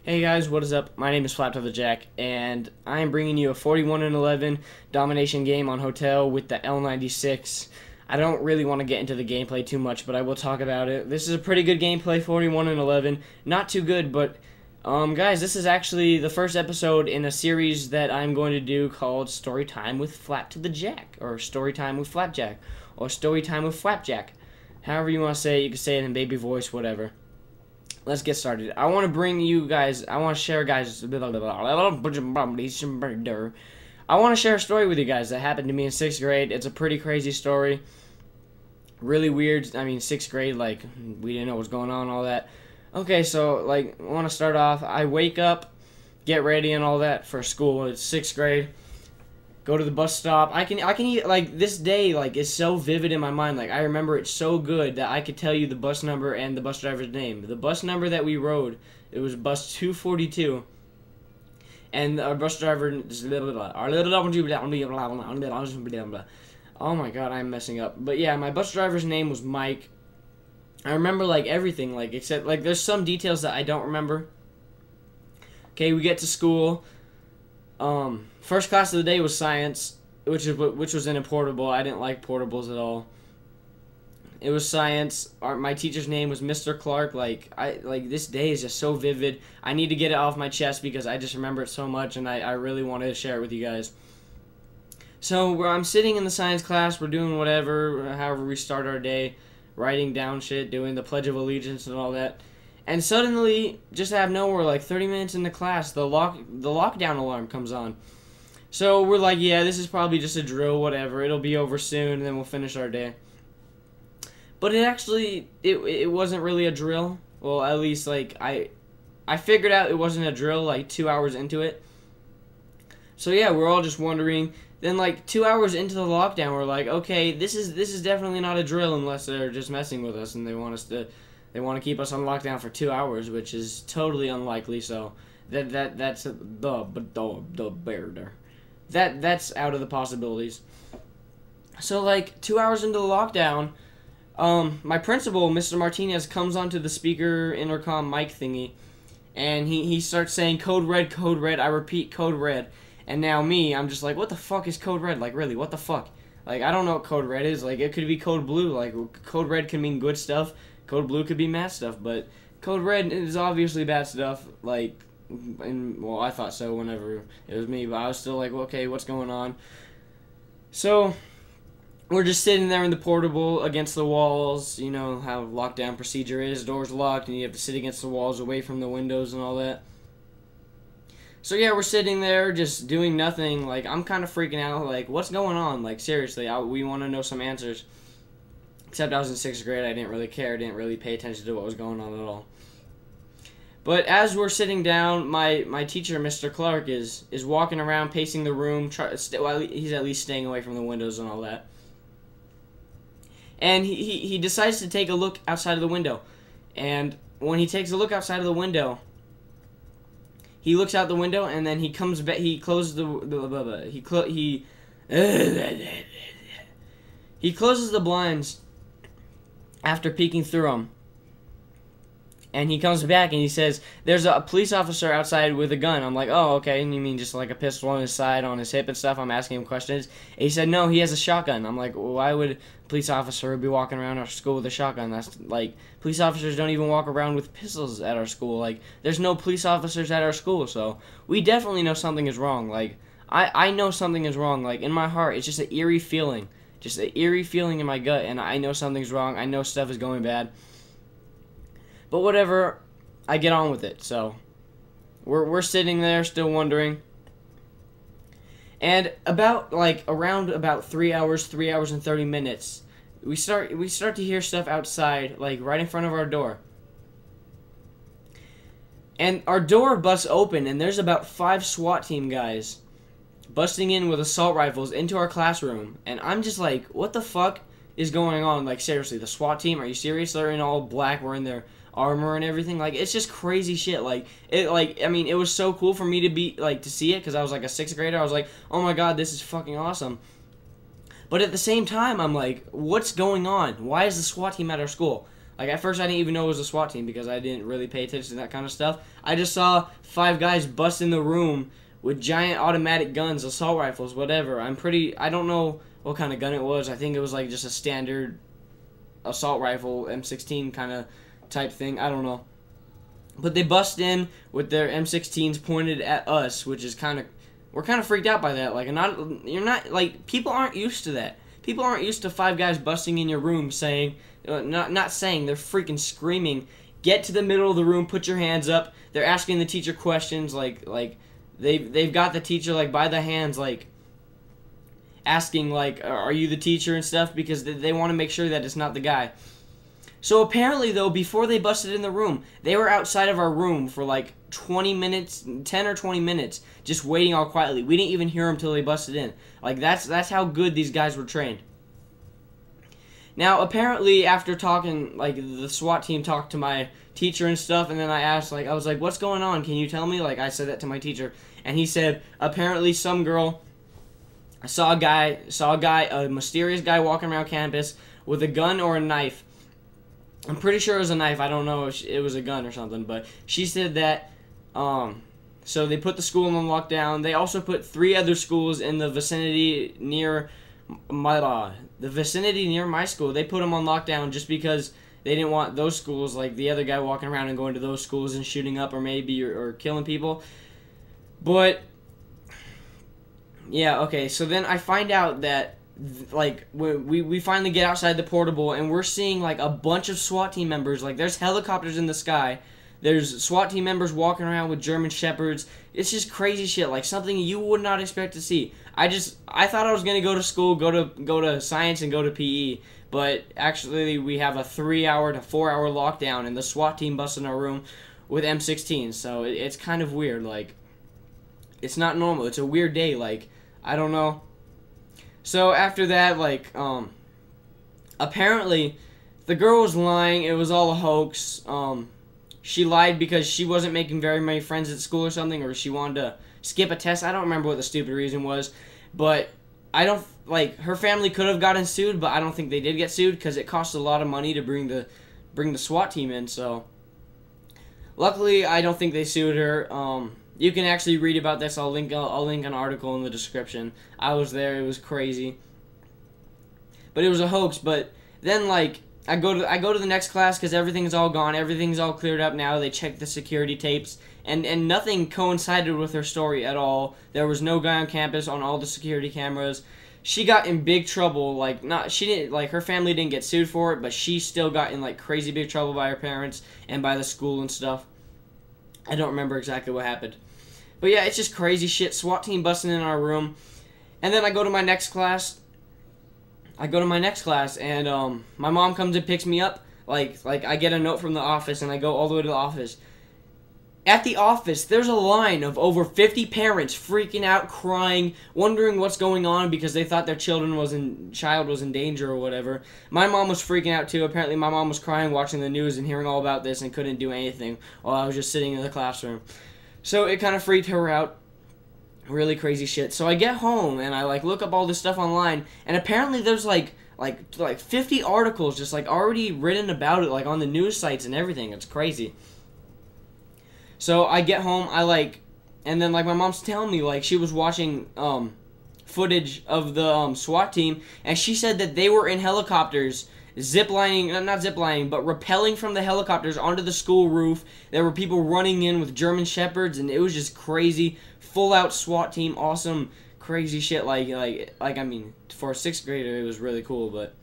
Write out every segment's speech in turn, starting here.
Hey guys, what is up? My name is FlapToTheJack, and I am bringing you a 41-11 domination game on Hotel with the L96. I don't really want to get into the gameplay too much, but I will talk about it. This is a pretty good gameplay, 41-11. Not too good, but guys, this is actually the first episode in a series that I'm going to do called Storytime with FlapToTheJack, or Storytime with Flapjack, or Storytime with Flapjack. However you want to say it, you can say it in baby voice, whatever. Let's get started. I want to bring you guys, I want to share guys, I want to share a story with you guys that happened to me in 6th grade. It's a pretty crazy story. Really weird. I mean, 6th grade, like, we didn't know what was going on and all that. Okay, so, like, I want to start off. I wake up, get ready and all that for school. It's 6th grade. Go to the bus stop. I can like, this day, like, is so vivid in my mind. Like, I remember it so good that I could tell you the bus number and the bus driver's name. The bus number that we rode, it was bus 242. And our bus driver, oh my god, I'm messing up. But yeah, my bus driver's name was Mike. I remember, like, everything, like, except, like, there's some details that I don't remember. Okay, we get to school. First class of the day was science, which was in a portable. I didn't like portables at all. It was science. My teacher's name was Mr. Clark. Like this day is just so vivid. I need to get it off my chest because I just remember it so much, and I really wanted to share it with you guys. So I'm sitting in the science class. We're doing whatever, however we start our day, writing down shit, doing the Pledge of Allegiance and all that. And suddenly, just out of nowhere, like 30 minutes into class, the lockdown alarm comes on. So we're like, yeah, this is probably just a drill, whatever. It'll be over soon, and then we'll finish our day. But it actually, it wasn't really a drill. Well, at least, like, I figured out it wasn't a drill, like, 2 hours into it. So yeah, we're all just wondering. Then, like, 2 hours into the lockdown, we're like, okay, this is definitely not a drill unless they're just messing with us and they want to keep us on lockdown for 2 hours, which is totally unlikely. So that's that's out of the possibilities. So, like, 2 hours into the lockdown, my principal, Mr. Martinez, comes onto the speaker intercom mic thingy, and he starts saying code red, I repeat, code red. And now me, I'm just like, what the fuck is code red? Like, really, what the fuck? Like, I don't know what code red is. Like, it could be code blue. Like, code red can mean good stuff. Code blue could be bad stuff. But code red is obviously bad stuff. Like, well, I thought so whenever it was me. But I was still like, well, okay, what's going on? So we're just sitting there in the portable against the walls. You know how lockdown procedure is. Doors locked, and you have to sit against the walls away from the windows and all that. So yeah, we're sitting there just doing nothing. Like, I'm kind of freaking out. Like, what's going on? Like, seriously, we want to know some answers. Except I was in 6th grade. I didn't really care. I didn't really pay attention to what was going on at all. But as we're sitting down, my teacher, Mr. Clark, is walking around, pacing the room. Well, he's at least staying away from the windows and all that. And he decides to take a look outside of the window. And when he takes a look outside of the window, he looks out the window, and then he comes back. He closes he closes the blinds after peeking through them. And he comes back and he says, "There's a police officer outside with a gun." I'm like, "Oh, okay. And you mean just like a pistol on his side, on his hip and stuff?" I'm asking him questions. And he said, "No, he has a shotgun." I'm like, well, "Why would a police officer be walking around our school with a shotgun? That's like, police officers don't even walk around with pistols at our school. Like, there's no police officers at our school, so we definitely know something is wrong." Like, I know something is wrong. Like, in my heart, it's just an eerie feeling. Just an eerie feeling in my gut, and I know something's wrong. I know stuff is going bad. But whatever, I get on with it. So we're sitting there still wondering. And around about 3 hours and 30 minutes, we start to hear stuff outside, like right in front of our door. And our door busts open, and there's about 5 SWAT team guys busting in with assault rifles into our classroom. And I'm just like, what the fuck is going on? Like, seriously, the SWAT team? Are you serious? They're in all black, wearing their armor and everything. Like, it's just crazy shit. Like, I mean, it was so cool for me to see it, because I was like a 6th grader. I was like, oh my god, this is fucking awesome. But at the same time, I'm like, what's going on? Why is the SWAT team at our school? Like, at first I didn't even know it was a SWAT team because I didn't really pay attention to that kind of stuff. I just saw 5 guys bust in the room with giant automatic guns, assault rifles, whatever. I don't know what kind of gun it was. I think it was like just a standard assault rifle, M16 kind of type thing. I don't know. But they bust in with their M16s pointed at us, which is we're kind of freaked out by that. Like, people aren't used to that. People aren't used to 5 guys busting in your room saying, not saying, they're freaking screaming, get to the middle of the room, put your hands up. They're asking the teacher questions, like they've got the teacher, like, by the hands, like, asking, like, are you the teacher and stuff, because they want to make sure that it's not the guy. So apparently, though, before they busted in the room, they were outside of our room for like 20 minutes, 10 or 20 minutes, just waiting all quietly. We didn't even hear them till they busted in. Like, that's how good these guys were trained. Now, apparently, after talking, like, the SWAT team talked to my teacher and stuff, and then I was like, what's going on? Can you tell me? Like, I said that to my teacher, and he said, apparently some girl saw a mysterious guy walking around campus with a gun or a knife. I'm pretty sure it was a knife. I don't know if it was a gun or something, but she said that, so they put the school on lockdown. They also put 3 other schools in the vicinity near my school. They put them on lockdown just because they didn't want those schools, like the other guy walking around and going to those schools and shooting up or killing people. But, yeah, okay, so then I find out that, like, we finally get outside the portable, and we're seeing, like, a bunch of SWAT team members. Like, there's helicopters in the sky. There's SWAT team members walking around with German Shepherds. It's just crazy shit, like something you would not expect to see. I thought I was gonna go to school, go to science, and go to PE, but actually we have a 3-hour to 4-hour lockdown, and the SWAT team busted in our room with M16. So it's kind of weird. Like, it's not normal. It's a weird day. Like, I don't know. So after that, like, apparently the girl was lying. It was all a hoax. She lied because she wasn't making very many friends at school or something, or she wanted to skip a test. I don't remember what the stupid reason was, but her family could have gotten sued, but I don't think they did get sued because it cost a lot of money to bring the SWAT team in. So luckily, I don't think they sued her. You can actually read about this. I'll link an article in the description. I was there. It was crazy, but it was a hoax. But then, like, I go to the next class because everything's all gone. Everything's all cleared up now. They checked the security tapes, and nothing coincided with her story at all. There was no guy on campus on all the security cameras. She got in big trouble. Like, her family didn't get sued for it, but she still got in, like, crazy big trouble by her parents and by the school and stuff. I don't remember exactly what happened. But yeah, it's just crazy shit. SWAT team busting in our room. And then I go to my next class. And my mom comes and picks me up. Like I get a note from the office, and I go all the way to the office. At the office, there's a line of over 50 parents freaking out, crying, wondering what's going on because they thought their child was in danger or whatever. My mom was freaking out too. Apparently, my mom was crying watching the news and hearing all about this and couldn't do anything while I was just sitting in the classroom. So it kind of freaked her out. Really crazy shit. So I get home and I, like, look up all this stuff online, and apparently there's like 50 articles just, like, already written about it, like, on the news sites and everything. It's crazy. So I get home, and then, like, my mom's telling me, like, she was watching footage of the SWAT team, and she said that they were in helicopters not ziplining, but rappelling from the helicopters onto the school roof. There were people running in with German Shepherds, and it was just crazy. Full-out SWAT team, awesome, crazy shit. Like, I mean, for a 6th grader, it was really cool, but...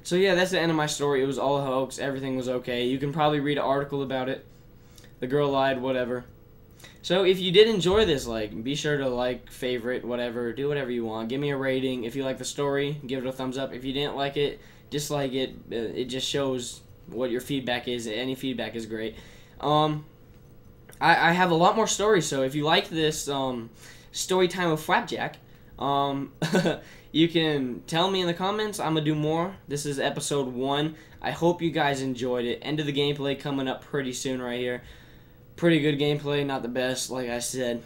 So, yeah, that's the end of my story. It was all a hoax. Everything was okay. You can probably read an article about it. The girl lied, whatever. So, if you did enjoy this, like, be sure to like, favorite, whatever. Do whatever you want. Give me a rating. If you like the story, give it a thumbs up. If you didn't like it, dislike it. It just shows what your feedback is. Any feedback is great. I have a lot more stories, so if you like this story time with FlapToTheJack, you can tell me in the comments. I'm going to do more. This is episode 1. I hope you guys enjoyed it. End of the gameplay coming up pretty soon right here. Pretty good gameplay, not the best, like I said.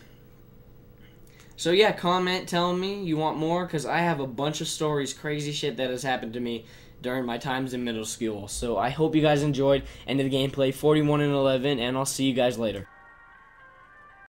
So yeah, comment telling me you want more, because I have a bunch of stories, crazy shit that has happened to me. during my times in middle school. So I hope you guys enjoyed. End of the gameplay, 41-11, and I'll see you guys later.